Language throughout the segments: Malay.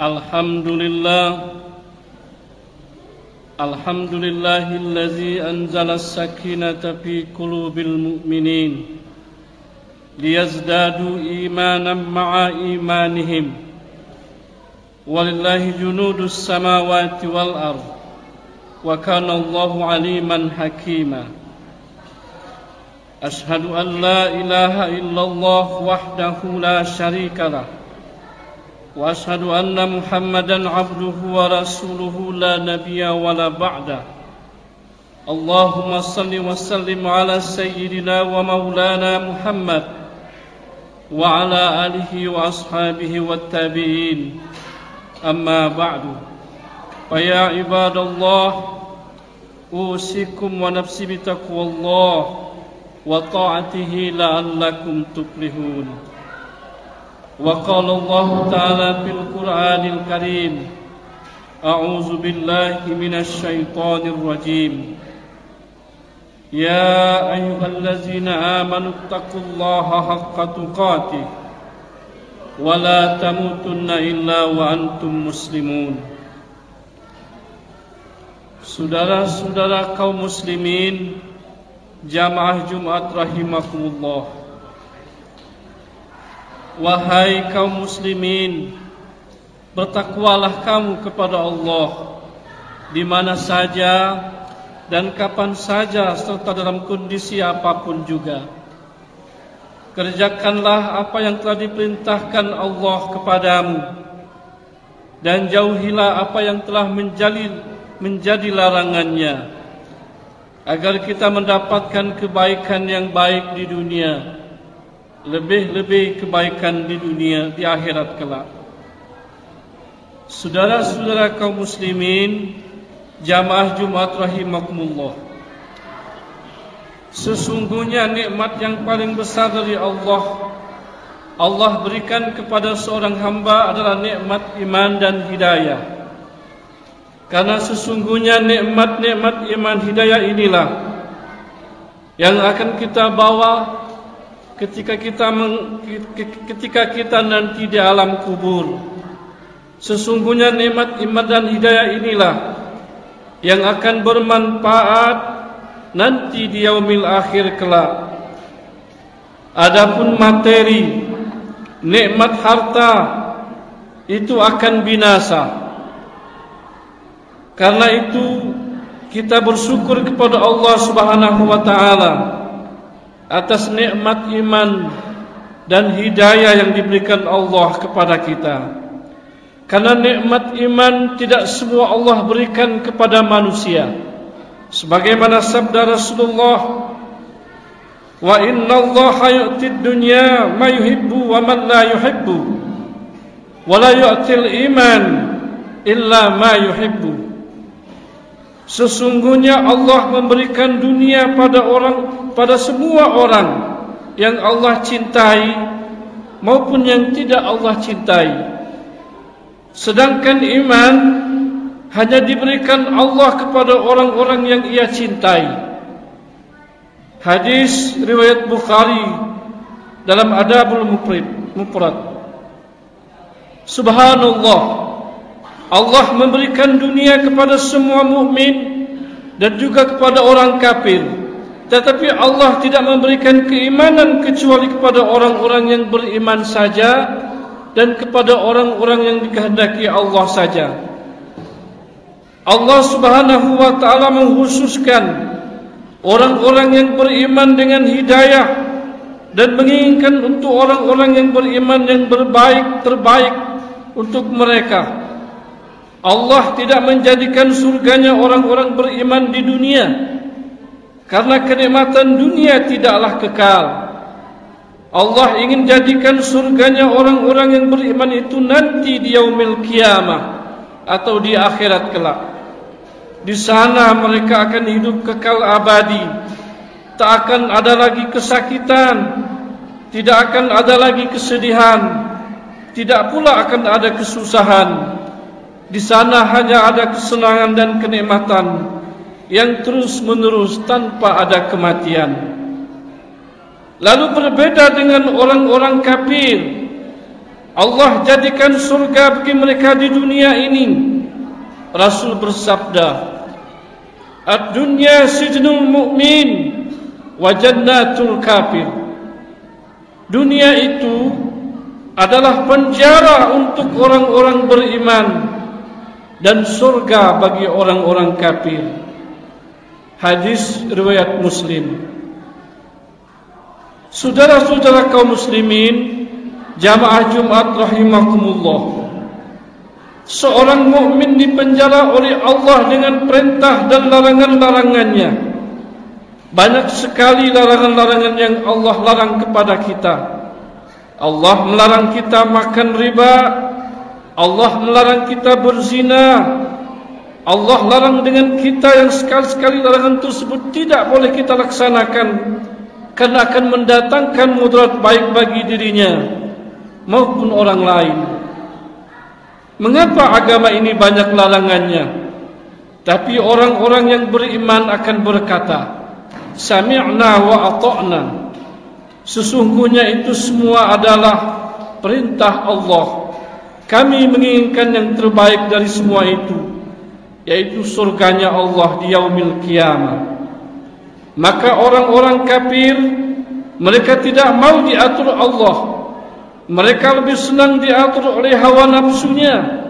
Alhamdulillahillazi anzala as-sakinata fi qulubil mu'minin liyazdadu imanan ma'a imanihim walillahi junudus samawati wal ard wa kana Allahu aliman hakima. Ashhadu an la ilaha illallah wahdahu la syarikalah wa ashhadu anna Muhammadan abduhu wa rasuluhu la nabiyya wa la ba'da. Allahumma salli wa sallim ala sayyidina wa maulana Muhammad wa ala alihi wa ashabihi wa tabi'in. Amma ba'du. Fa ya ibadallah, usikum wa nafsi bitaqwallah wa ta'atihi la'allakum tuflihun. Wa qala Allah ta'ala fil Qur'anil Karim, a'udzu billahi minasy syaithanir rajim. Ya ayyuhallazina amanu taqullaha haqqa tuqatih wa la tamutunna illa wa antum muslimun. Saudara-saudara kaum muslimin, jamaah Jumat rahimakumullah. Wahai kaum muslimin, bertakwalah kamu kepada Allah di mana saja dan kapan saja serta dalam kondisi apapun juga. Kerjakanlah apa yang telah diperintahkan Allah kepadamu dan jauhilah apa yang telah menjadi larangannya, agar kita mendapatkan kebaikan yang baik di dunia, lebih-lebih kebaikan di dunia, di akhirat kelak. Saudara-saudara kaum muslimin, jamaah Jumat rahimakumullah, sesungguhnya nikmat yang paling besar dari Allah berikan kepada seorang hamba adalah nikmat iman dan hidayah. Karena sesungguhnya nikmat-nikmat iman hidayah inilah yang akan kita bawa ketika kita nanti di alam kubur. Sesungguhnya nikmat iman dan hidayah inilah yang akan bermanfaat nanti di yaumil akhir kelak. Adapun materi, nikmat harta itu akan binasa. Karena itu kita bersyukur kepada Allah Subhanahu wa taala atas nikmat iman dan hidayah yang diberikan Allah kepada kita. Karena nikmat iman tidak semua Allah berikan kepada manusia. Sebagaimana sabda Rasulullah, wa innallaha yu'tid dunya ma yuhibbu wa man la yuhibbu wa la yu'til iman illa ma yuhibbu. Sesungguhnya Allah memberikan dunia pada semua orang yang Allah cintai maupun yang tidak Allah cintai. Sedangkan iman hanya diberikan Allah kepada orang-orang yang Ia cintai. Hadis riwayat Bukhari dalam Adabul Mufrad. Subhanallah, Allah memberikan dunia kepada semua mukmin dan juga kepada orang kafir. Tetapi Allah tidak memberikan keimanan kecuali kepada orang-orang yang beriman saja dan kepada orang-orang yang dikehendaki Allah saja. Allah Subhanahu wa taala mengkhususkan orang-orang yang beriman dengan hidayah dan menginginkan untuk orang-orang yang beriman yang terbaik untuk mereka. Allah tidak menjadikan surganya orang-orang beriman di dunia, karena kenikmatan dunia tidaklah kekal. Allah ingin jadikan surganya orang-orang yang beriman itu nanti di yaumil qiyamah atau di akhirat kelak. Di sana mereka akan hidup kekal abadi. Tak akan ada lagi kesakitan, tidak akan ada lagi kesedihan, tidak pula akan ada kesusahan. Di sana hanya ada kesenangan dan kenikmatan yang terus-menerus tanpa ada kematian. Lalu berbeda dengan orang-orang kafir Allah jadikan surga bagi mereka di dunia ini. Rasul bersabda, "Ad-dunya sijnul mu'min wa jannatul kafir." Dunia itu adalah penjara untuk orang-orang beriman dan surga bagi orang-orang kafir. Hadis riwayat Muslim. Saudara-saudara kaum muslimin, jamaah Jumat rahimakumullah, seorang mukmin dipenjara oleh Allah dengan perintah dan larangan-larangannya. Banyak sekali larangan-larangan yang Allah larang kepada kita. Allah melarang kita makan riba, Allah melarang kita berzina, Allah larang dengan kita yang sekali-sekali larangan tersebut tidak boleh kita laksanakan, karena akan mendatangkan mudarat baik bagi dirinya maupun orang lain. Mengapa agama ini banyak larangannya? Tapi orang-orang yang beriman akan berkata, "Sami'na wa ata'na." Sesungguhnya itu semua adalah perintah Allah. Kami menginginkan yang terbaik dari semua itu, yaitu surganya Allah di yaumil qiyamah. Maka orang-orang kafir, mereka tidak mau diatur Allah. Mereka lebih senang diatur oleh hawa nafsunya.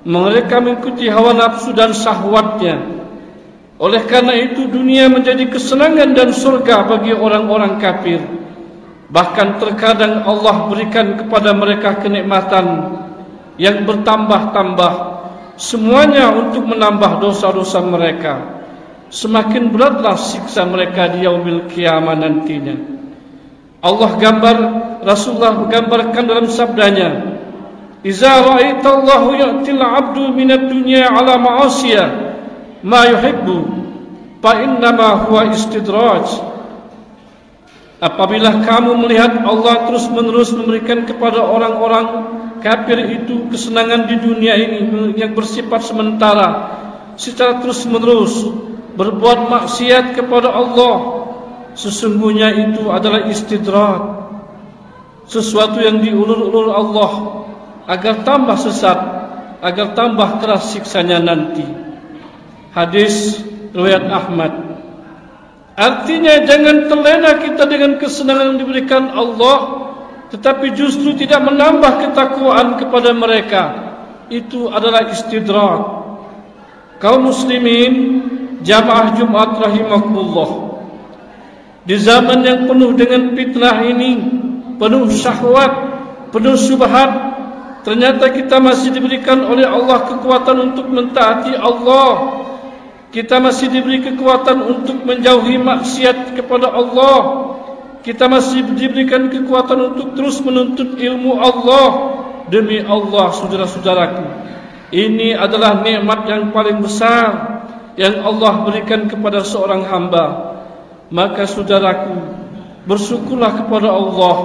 Mereka mengikuti hawa nafsu dan syahwatnya. Oleh karena itu dunia menjadi kesenangan dan surga bagi orang-orang kafir. Bahkan terkadang Allah berikan kepada mereka kenikmatan yang bertambah-tambah, semuanya untuk menambah dosa-dosa mereka. Semakin beratlah siksa mereka di yaumil qiyamah nantinya. Rasulullah menggambarkan dalam sabdanya, "Iza ra'aitallahu ya'til 'abdu minad dunya 'ala ma'asiyah ma yuhibbu fa innama huwa istidraj." Apabila kamu melihat Allah terus-menerus memberikan kepada orang-orang kafir itu kesenangan di dunia ini yang bersifat sementara, secara terus-menerus berbuat maksiat kepada Allah, sesungguhnya itu adalah istidraj, sesuatu yang diulur-ulur Allah agar tambah sesat, agar tambah keras siksanya nanti. Hadis riwayat Ahmad. Artinya jangan terlena kita dengan kesenangan yang diberikan Allah, tetapi justru tidak menambah ketakwaan kepada mereka. Itu adalah istidraj. Kaum muslimin, jamaah Jumat rahimakumullah, di zaman yang penuh dengan fitnah ini, penuh syahwat, penuh syubhat, ternyata kita masih diberikan oleh Allah kekuatan untuk mentaati Allah. Kita masih diberi kekuatan untuk menjauhi maksiat kepada Allah. Kita masih diberikan kekuatan untuk terus menuntut ilmu Allah. Demi Allah, saudara-saudaraku, ini adalah nikmat yang paling besar yang Allah berikan kepada seorang hamba. Maka saudaraku, bersyukurlah kepada Allah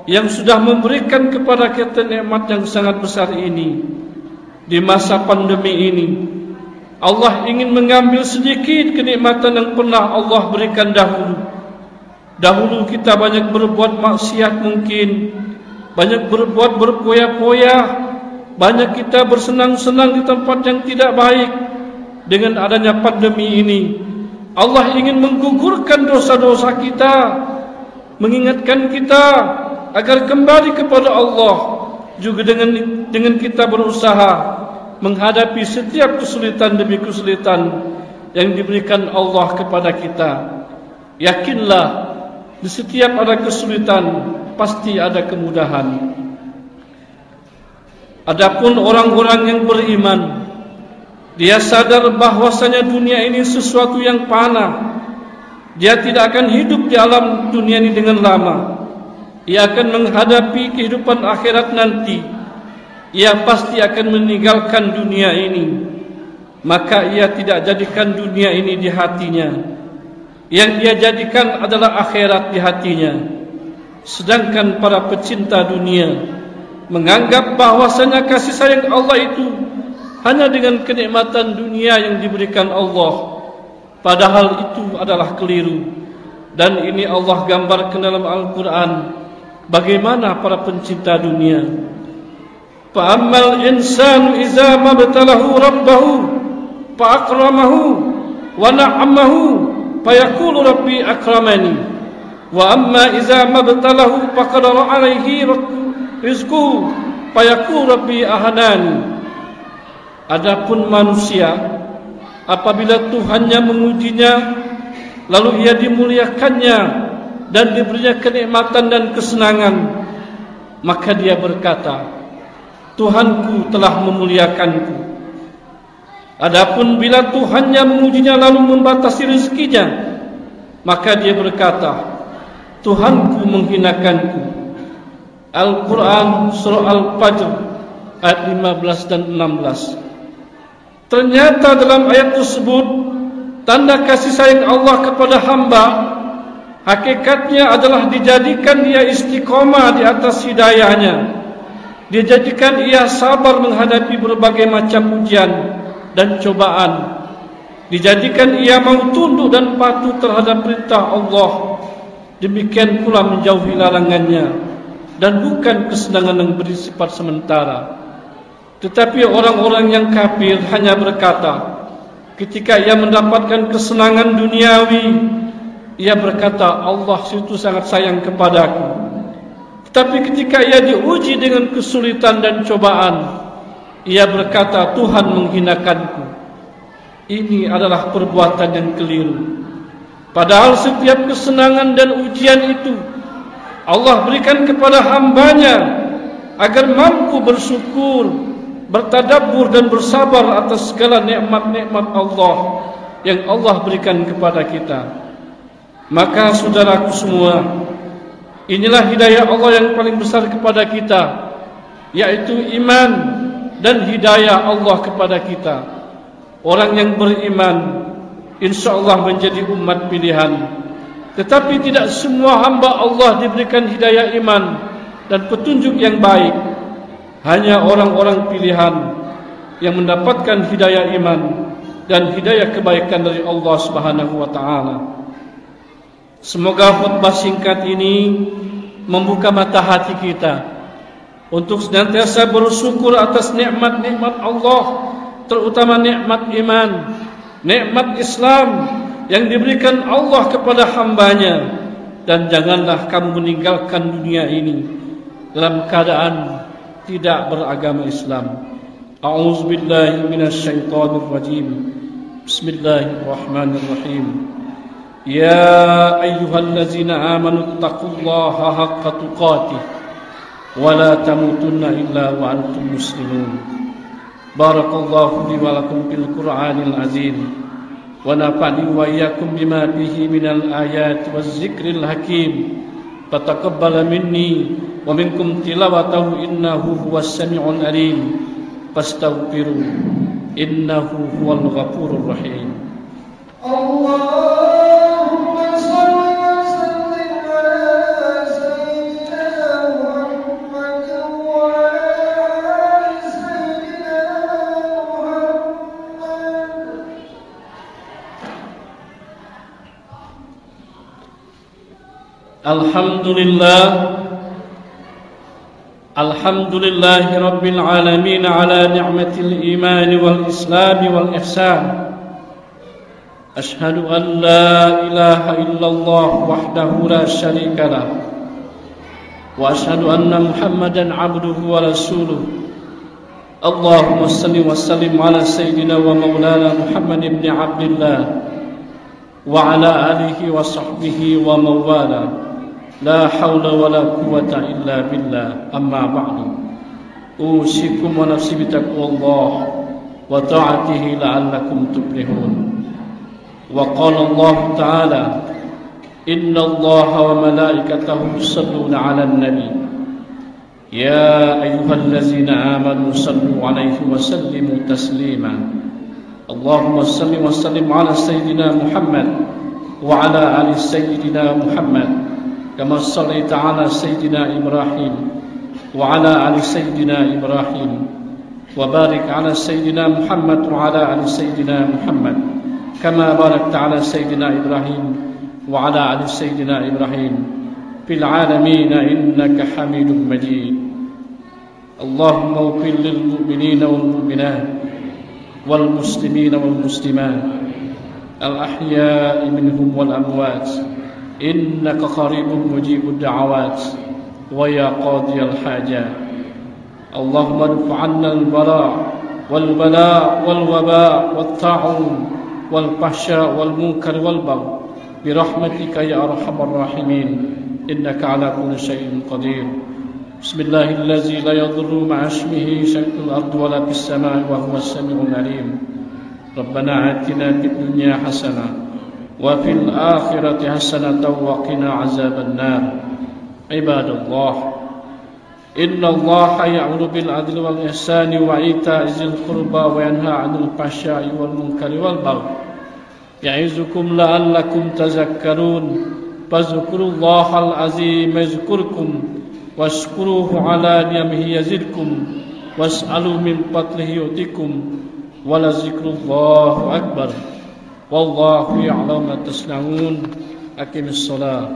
yang sudah memberikan kepada kita nikmat yang sangat besar ini. Di masa pandemi ini, Allah ingin mengambil sedikit kenikmatan yang pernah Allah berikan dahulu. Dahulu kita banyak berbuat maksiat mungkin, banyak berbuat berpoya-poya, banyak kita bersenang-senang di tempat yang tidak baik. Dengan adanya pandemi ini, Allah ingin menggugurkan dosa-dosa kita, mengingatkan kita agar kembali kepada Allah. Juga dengan kita berusaha menghadapi setiap kesulitan demi kesulitan yang diberikan Allah kepada kita. Yakinlah, di setiap ada kesulitan pasti ada kemudahan. Adapun orang-orang yang beriman, dia sadar bahwasanya dunia ini sesuatu yang fana. Dia tidak akan hidup di alam dunia ini dengan lama. Ia akan menghadapi kehidupan akhirat nanti. Ia pasti akan meninggalkan dunia ini. Maka ia tidak jadikan dunia ini di hatinya. Yang ia jadikan adalah akhirat di hatinya. Sedangkan para pecinta dunia menganggap bahwasanya kasih sayang Allah itu hanya dengan kenikmatan dunia yang diberikan Allah. Padahal itu adalah keliru. Dan ini Allah gambarkan dalam Al-Quran, bagaimana para pencinta dunia. Fa ammal insanu idza mabtalahu rabbahu fa akramahu wa na'amahu fa yaqulu rabbi akramani wa amma idza mabtalahu fa qadara alaihi rizquhu fa yaqulu rabbi ahanani. Adapun manusia, apabila Tuhannya mengujinya, lalu ia dimuliakannya dan diberinya kenikmatan dan kesenangan, maka dia berkata, Tuhanku telah memuliakanku. Adapun bila Tuhannya mengujinya lalu membatasi rezekinya, maka dia berkata, Tuhanku menghinakanku. Al-Quran Surah Al-Fajr ayat 15 dan 16. Ternyata dalam ayat tersebut tanda kasih sayang Allah kepada hamba hakikatnya adalah dijadikan dia istiqomah di atas hidayahnya, dijadikan ia sabar menghadapi berbagai macam ujian dan cobaan, dijadikan ia mau tunduk dan patuh terhadap perintah Allah, demikian pula menjauhi larangannya, dan bukan kesenangan yang bersifat sementara. Tetapi orang-orang yang kafir hanya berkata, ketika ia mendapatkan kesenangan duniawi, ia berkata, Allah itu sangat sayang kepadaku. Tetapi ketika ia diuji dengan kesulitan dan cobaan, ia berkata, Tuhan menghinakanku. Ini adalah perbuatan yang keliru. Padahal setiap kesenangan dan ujian itu Allah berikan kepada hambanya agar mampu bersyukur, bertadabbur dan bersabar atas segala nikmat-nikmat Allah yang Allah berikan kepada kita. Maka saudaraku semua, inilah hidayah Allah yang paling besar kepada kita, yaitu iman dan hidayah Allah kepada kita. Orang yang beriman insya-Allah menjadi umat pilihan. Tetapi tidak semua hamba Allah diberikan hidayah iman dan petunjuk yang baik. Hanya orang-orang pilihan yang mendapatkan hidayah iman dan hidayah kebaikan dari Allah Subhanahu wa taala. Semoga khutbah singkat ini membuka mata hati kita untuk senantiasa bersyukur atas nikmat-nikmat Allah, terutama nikmat iman, nikmat Islam yang diberikan Allah kepada hambanya. Dan janganlah kamu meninggalkan dunia ini dalam keadaan tidak beragama Islam. A'udzubillahi minasyaitonirrajim. Bismillahirrahmanirrahim. Ya ayyuhallazina amanu taqullaha haqqa tuqatih wa la tamutunna illa wa antum muslimun. Barakallahu li wa lakum bil Qur'anil azim wa nafa'ni wa iyyakum bima fihi minal ayati waz zikril hakim. Fataqabbal minni wa minkum tilawatahu innahu huwas sami'ul alim. Fastaghfiru innahu huwal ghafurur rahim. Allahumma shalli wa sallim ala sayyidina Muhammad wa ala sayyidina Muhammad. Alhamdulillahi Rabbil Alamin ala ni'matil iman wal islam wal ihsan. Ashhadu an la ilaha illallah wahdahu la syarika lah wa ashhadu anna Muhammadan abduhu wa rasuluh. Allahumma salli wa sallim ala sayyidina wa maulana Muhammad ibn Abdullah wa ala alihi wa sahbihi wa mawala. La hawla wa la quwwata illa billah. Amma ba'du. Usikum wa nafsi bitaqwallah wa ta'atihi la'allakum tuflihun. Wa qala Allah ta'ala, inna Allaha wa malaikatahu yusalluna 'alan nabi. Ya ayyuhallazina amanu sallu 'alaihi wa sallimu taslima. Allahumma salli wa sallim 'ala sayyidina Muhammad wa 'ala ali sayyidina Muhammad. كما صليت على سيدنا إبراهيم وعلى آل سيدنا إبراهيم وبارك على سيدنا محمد وعلى آل سيدنا محمد كما باركت على سيدنا إبراهيم وعلى آل سيدنا إبراهيم في العالمين إنك حميد مجيد. اللهم اغفر للمؤمنين والمؤمنات والمسلمين والمسلمات الأحياء منهم والأموات إنك قريب مجيب الدعوات ويا قاضي الحاجات. اللهم ادفع عنا والبلاء والوباء والطاعون والفحشاء والمنكر والبغي برحمتك يا أرحم الراحمين إنك على كل شيء قدير. بسم الله الذي لا يضر مع اسمه شيء في الأرض ولا في السماء وهو السميع العليم. ربنا آتنا في الدنيا حسنة وفي الآخرة حسنة وقنا عذاب النار. عباد الله، إن الله يأمر بالعدل والإحسان وإيتاء ذي القربى وينهى عن الفحشاء والمنكر والبغي يعظكم لعلكم تذكرون. فاذكروا الله العظيم يذكركم واشكروه على نعمه يزدكم واسألوا من فضله يؤتكم ولذكر الله أكبر والله يعلم ما تصنعون. أقم الصلاة.